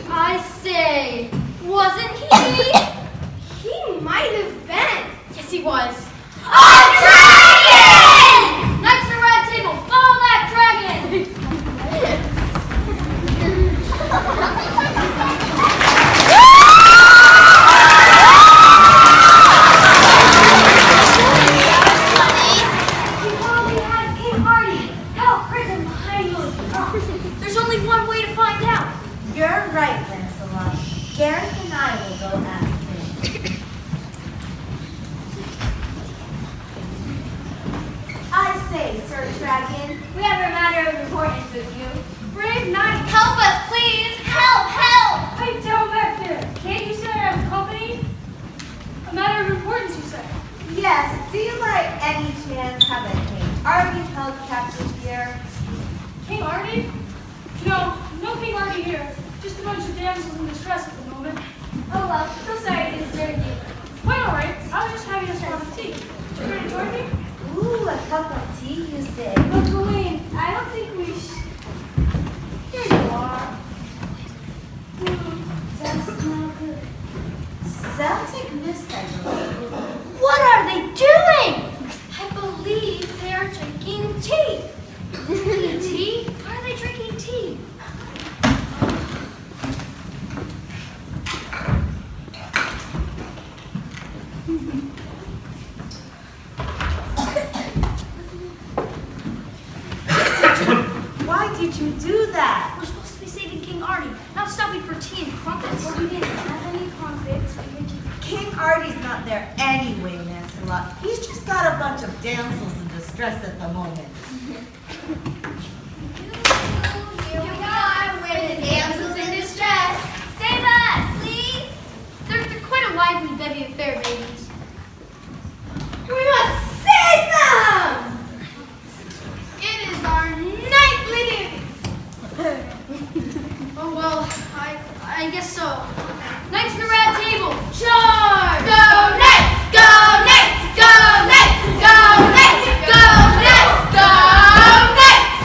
I say, wasn't he? He might have been. Yes, he was. A dragon! Next to Rad Table, follow that dragon! We probably had King Artie. Help, prison behind you. There's only one way to find out. You're right, Lancelot. Gareth and I will go ask him. I say, Sir Dragon, We have a matter of importance with you. Brave knight, Help us, please! Help, help! pipe down back there. Can't you say I have company? A matter of importance, you say. yes, do you by any chance have a King Artie held captive here? King Artie? No, no King Artie here. Just a bunch of damsels in distress at the moment. Oh well, so sorry to disturb you. Quite alright. I was just having a cup of tea. Would you care to join me? Ooh, a cup of tea, you say? But Gawain, I don't think we should. Here you are. That's not good. Celtic mist, I believe. What are they doing? I believe they are drinking tea. Drinking tea? Why are they drinking tea? Why did you do that? We're supposed to be saving King Artie, not stopping for tea and crumpets. Well, we didn't have any crumpets. We were just... King Artie's not there anyway, Lancelot. He's just got a bunch of damsels in distress at the moment. Here we are with the damsels in distress. Save us, please! They're quite a lively bevy of fair maidens. We must save them! It is our nightly duty. Oh well, I guess so. Next to the Rad Table, charge! Go Knights! Go Knights! Go Knights! Go Knights! Go Knights! Go Knights!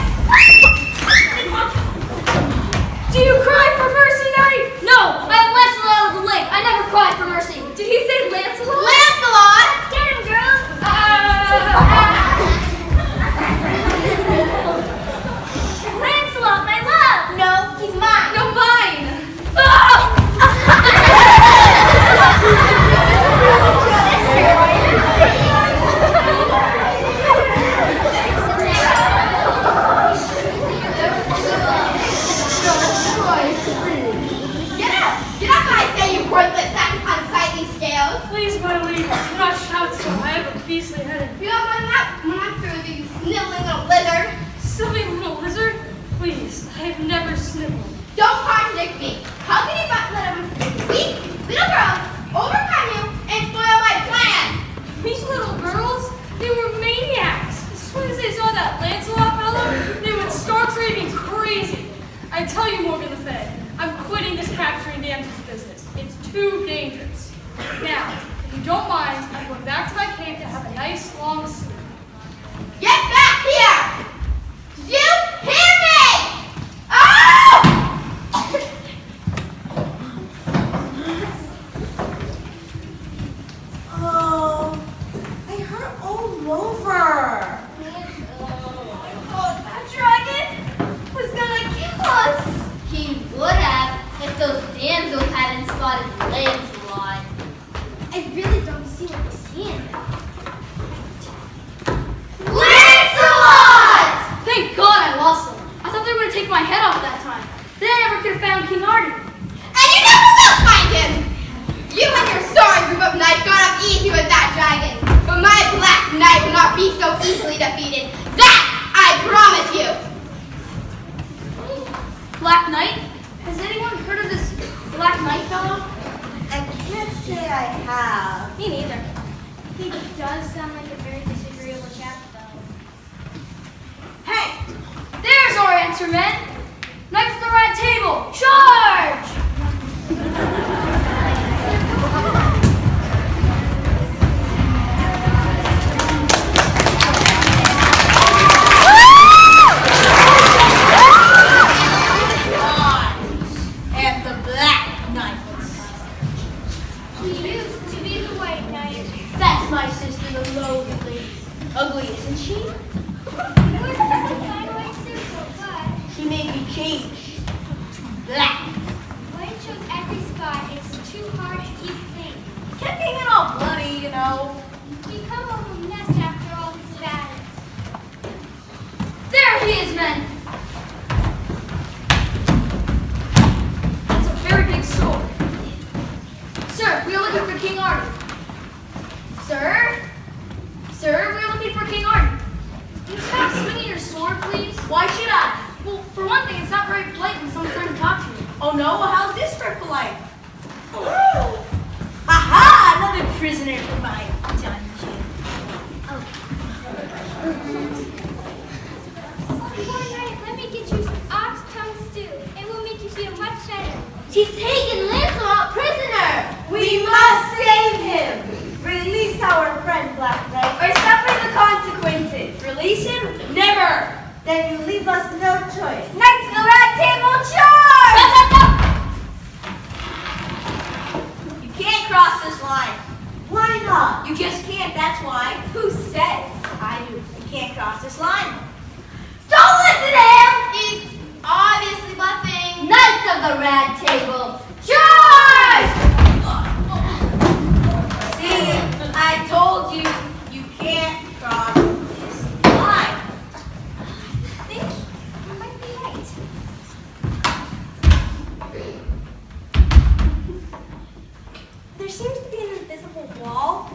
Do you cry for mercy, knight? No, I am Lancelot of the Lake. I never cry for mercy. Did he say Lancelot? Lancelot! Get him, girls! Lancelot, my love! No, he's mine. No, mine! Get up! Get up, I say, you worthless sack of unsightly scales! Please, my lady, do not shout so. I have a beastly headache. You don't want that when I'm through with you, sniveling little lizard! Silly little lizard? Please, I have never sniffled. Don't contradict me! How can you let a weak little girl overcome you and spoil my plan? These little girls, they were maniacs. As soon as they saw that Lancelot fellow, they would start raving crazy. I tell you, Morgan Le Fay, I'm quitting this capturing damsels business. It's too dangerous. Now, if you don't mind, I'm going back to my cave to have a nice long sleep. Get back here! Did you hear me? Oh! thought it's Lancelot. I really don't see what we're seeing. Lancelot! Thank God I lost them. I thought they were going to take my head off that time. Then I never could have found King Arthur. And you never will find him! You and your soaring group of knights got off easy with that dragon. But my black knight will not be so easily defeated. That I promise you! Black Knight? Has anyone heard of this Black Knight fellow? I can't say I have. Me neither. He does sound like a very disagreeable chap, though. Hey! There's our answer, men! Knights of the Rad Table, charge! And the Black Knight. He used to be the White Knight. That's my sister, the lonely. Ugly, isn't she? He was such a fine white circle, but She made me change. Black. White shows every spot. It's too hard to keep clean. Kept getting all bloody, you know. We come home a mess after all his battles. There he is, men! That's a very big sword. Sir, we are looking for King Arthur. Sir? Sir, we are looking for King Arthur. Can you stop swinging your sword, please? Why should I? Well, for one thing, it's not very polite when someone's trying to talk to you. Oh no, well, how's this for polite? Aha! Another prisoner for my dungeon. Poor Knight, let me get you some ox tongue stew. It will make you feel much better. She's taken Lancelot prisoner. We must save him! Release our friend, Black Knight. Or suffer the consequences. Release him? Never! Then you leave us no choice. Knights of the Rad Table, charge! You can't cross this line. Why not? You just can't, that's why. Who says? I do. You can't cross this line. Don't listen to him. He's obviously bluffing. Knights of the Rad Table, charge! See, I told you, you can't cross this line. I think you might be right. There seems to be an invisible wall.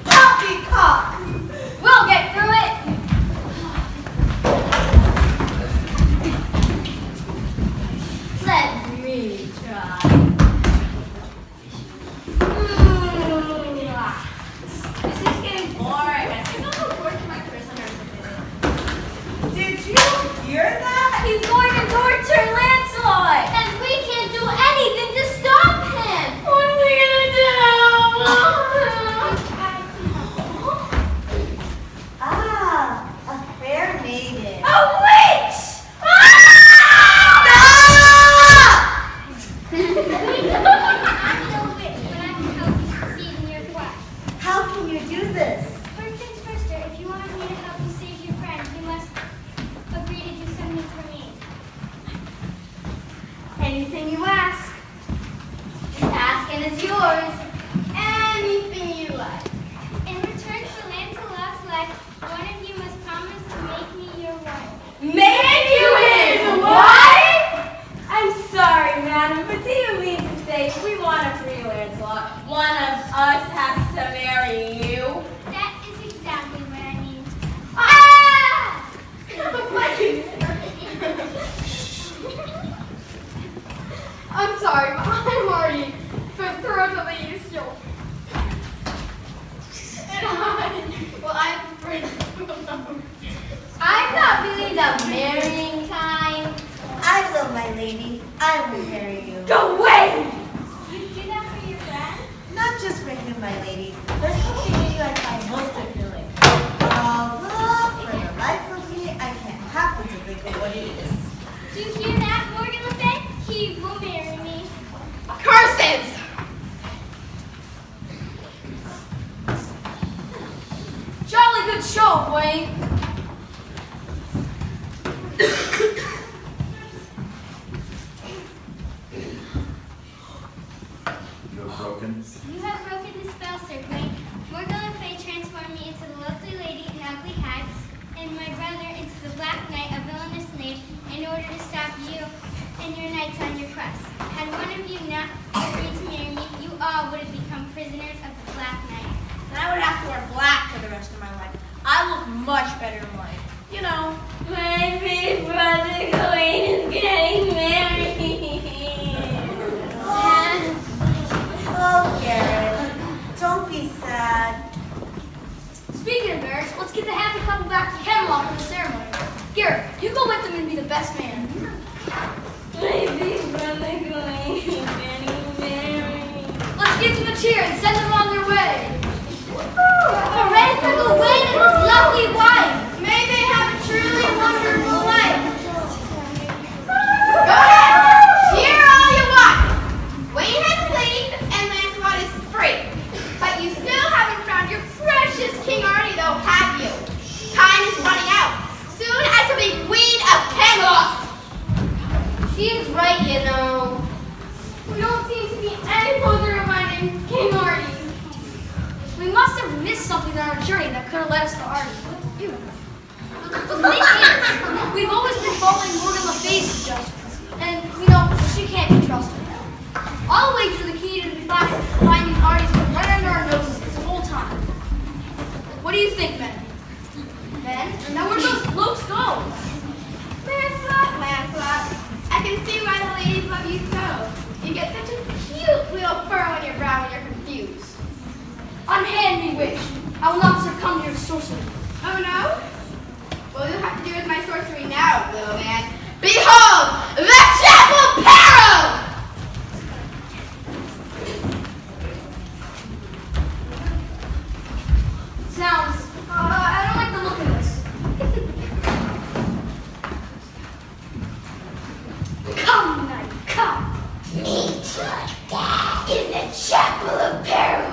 Poppycock! We'll get through it! Let me try. This is getting boring. I think I'll report to my prisoner. Did you hear that? He's going to torture Lancelot! And we can't do anything to stop him. What are we gonna Ah, a fair maiden. do? A witch! I'm no witch, but I can help you succeed in your quest. How can you do this? First things first, sir, if you want me to help you save your friend, you must agree to do something for me. Anything you ask. This asking is yours. Anything you like. In return for Lancelot's life, one of you must promise to make me your wife. Make you his wife? I'm sorry, madam, but do you mean to say if we want to free Lancelot, one of us has to marry you? That is exactly what I mean. Ah! I'm sorry, but I'm already thoroughly used to. And I'm afraid. I'm not really the marrying kind. I will, my lady. I will marry you. Go away! You do that for your friend? Not just for him, my lady. There's something in you I find most appealing. Although, for the life of me, I can't happen to think of what it is. Do you hear that, Morgan Le Fay? He will marry me. Curses! Jolly good show, Wayne. and your knights on your quest. Had one of you not agreed to marry me, you all would have become prisoners of the Black Knight. And I would have to wear black for the rest of my life. I look much better in white. You know. My big brother Gawain is getting married. Oh, Garrett, don't be sad. Speaking of marriage, let's get the happy couple back to Camelot for the ceremony. Garrett, you go with them and be the best man. My big brother Gawain is getting married. Let's give them a cheer and send them on their way. Hooray for Gawain and his lovely wife. May they have a truly wonderful life. Go ahead, cheer all you want. Wayne has played and Lancelot is free. But you still haven't found your precious King Artie though, have you? Time is running out. Soon I shall be Queen of Camelot. She's right, you know. We don't seem to be any closer to finding King Artie. We must have missed something on our journey that could have led us to Artie. The thing is, we've always been following Morgan Le Fay's suggestions, and, she can't be trusted. I'll wager the key to finding Artie's been right under our noses this whole time. What do you think, men? Men? Now where'd those blokes go? Lancelot, I can see why the ladies love you so. You get such a cute little furrow on your brow when you're confused. Unhand me, witch. I will not succumb to your sorcery. Oh no? Well, you'll have to do with my sorcery now, little man. Behold, the Chapel Peril! Sounds, I don't like the look of this. Come, knight, come. Meet your dad in the Chapel of Peril.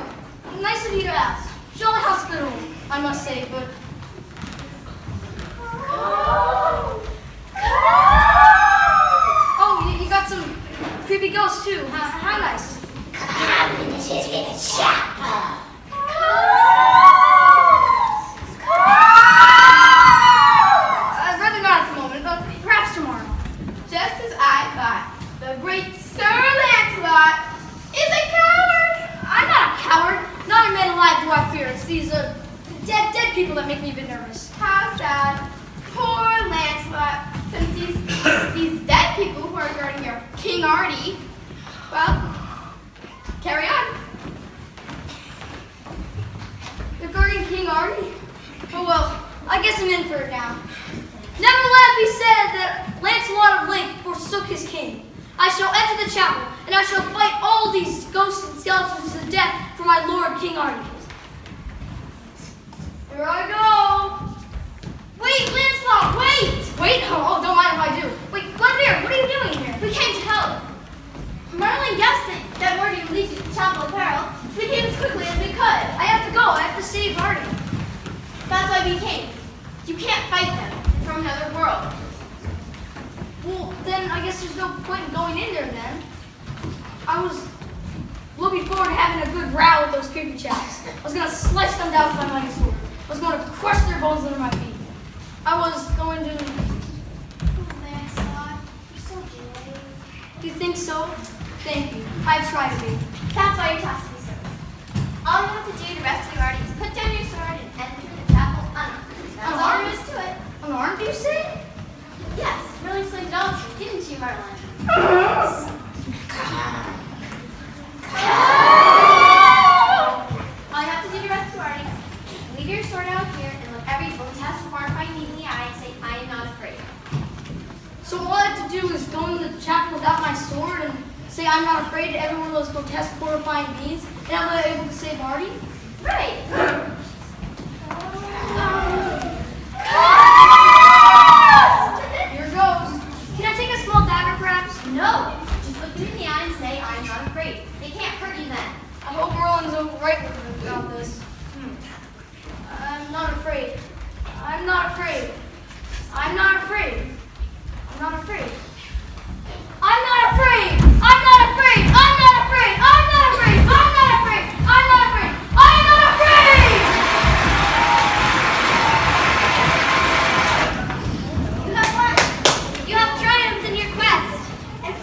Nice of you to ask. Jolly hospitable, I must say, but... Oh, you got some creepy ghosts too. How nice. Come into the chapel. I'd rather not at the moment, but perhaps tomorrow. Just as I thought, the great Sir Lancelot is a coward! I'm not a coward. Not a man alive do I fear. It's these dead people that make me a bit nervous. How sad. Poor Lancelot. Since these dead people who are guarding your King Artie, well, carry on. They're guarding King Artie? Oh well, I guess I'm in for it now. Never let it be said that Lancelot of Lake forsook his king. I shall enter the chapel, and I shall fight all these ghosts and skeletons to the death for my lord King Artie. Here I go. Wait, Lancelot, wait! Wait? Oh, don't mind if I do. Wait, Guinevere, what are you doing here? We came to help. Merlin guessed that word you lead to the Chapel of Peril. We came as quickly as we could. I have to go. I have to save Artie. That's why we came. You can't fight them from another world. Well, then I guess there's no point in going in there then. I was looking forward to having a good row with those creepy chaps. I was going to slice them down with my mighty sword. I was going to crush their bones under my feet. I was going to... Lancelot, you're so brave. Do you think so? Thank you. I've tried to be. That's why you're tossing the sword. All you have to do to rescue Artie is put down your sword and enter the chapel unarmed. That's all there is to it. Unarmed, do you say? Yes, really slayed all of you, didn't you, Merlin? All you have to do to rescue Artie, leave your sword out here and look every grotesque, horrifying thing in the eye and say, I am not afraid. So all I have to do is go into the chapel without my sword and say I'm not afraid to every one of those grotesque, horrifying beings, and I'm able to save Artie? Right. Here goes. Can I take a small dagger, perhaps? No, just look them in the eye and say, I am not afraid. They can't hurt you then. I hope Merlin's right about this. I'm not afraid. I'm not afraid. I'm not afraid. I'm not afraid. I'm not afraid. I'm not afraid. I'm not afraid. I'm not afraid. I'm not afraid. I'm not afraid. I'm not afraid. You have won. You have triumphed in your quest. And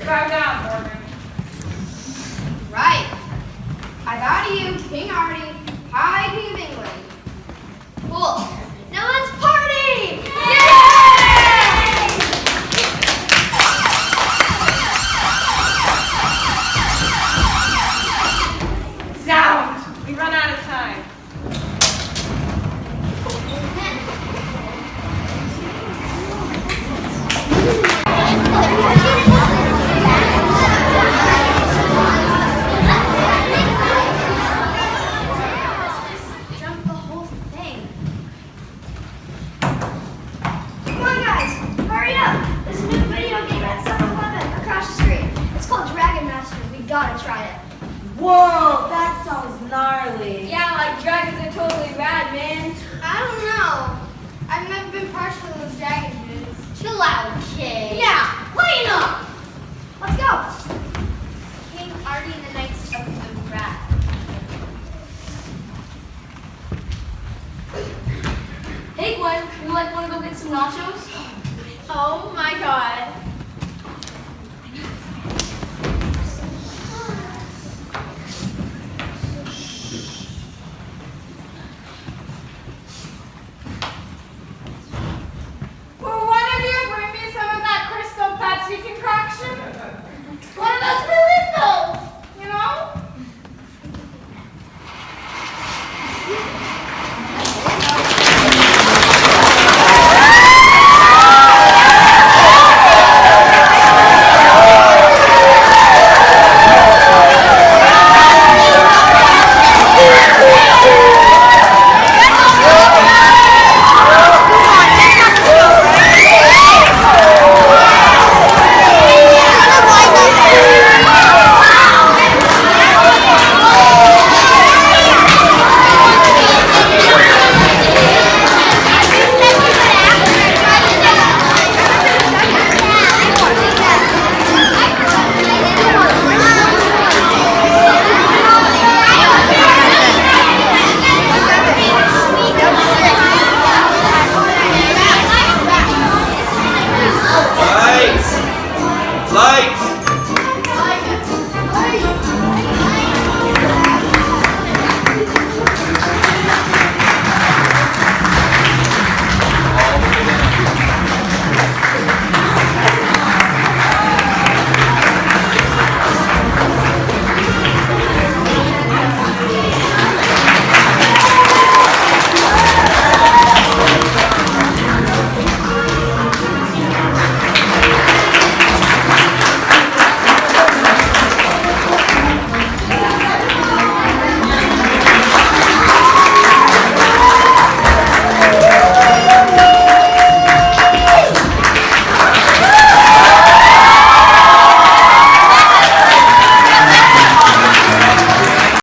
Bow down, Morgan. Right. I bow to you, King Artie, High King of England. Cool. Now let's party! Zounds! We run out of time. Jump the whole thing. Come on, guys, hurry up. There's a new video game at 7-Eleven across the street. It's called Dragon Master. We gotta try it. Whoa, that sounds gnarly. Yeah, like dragons are totally rad, man. I don't know. I've never been partial to those dragon dudes. Chill out, kid. Yeah, lighten up. Let's go. King Artie and the Knights of the Rat. Hey Gwen, you like want to go get some nachos? Oh my god.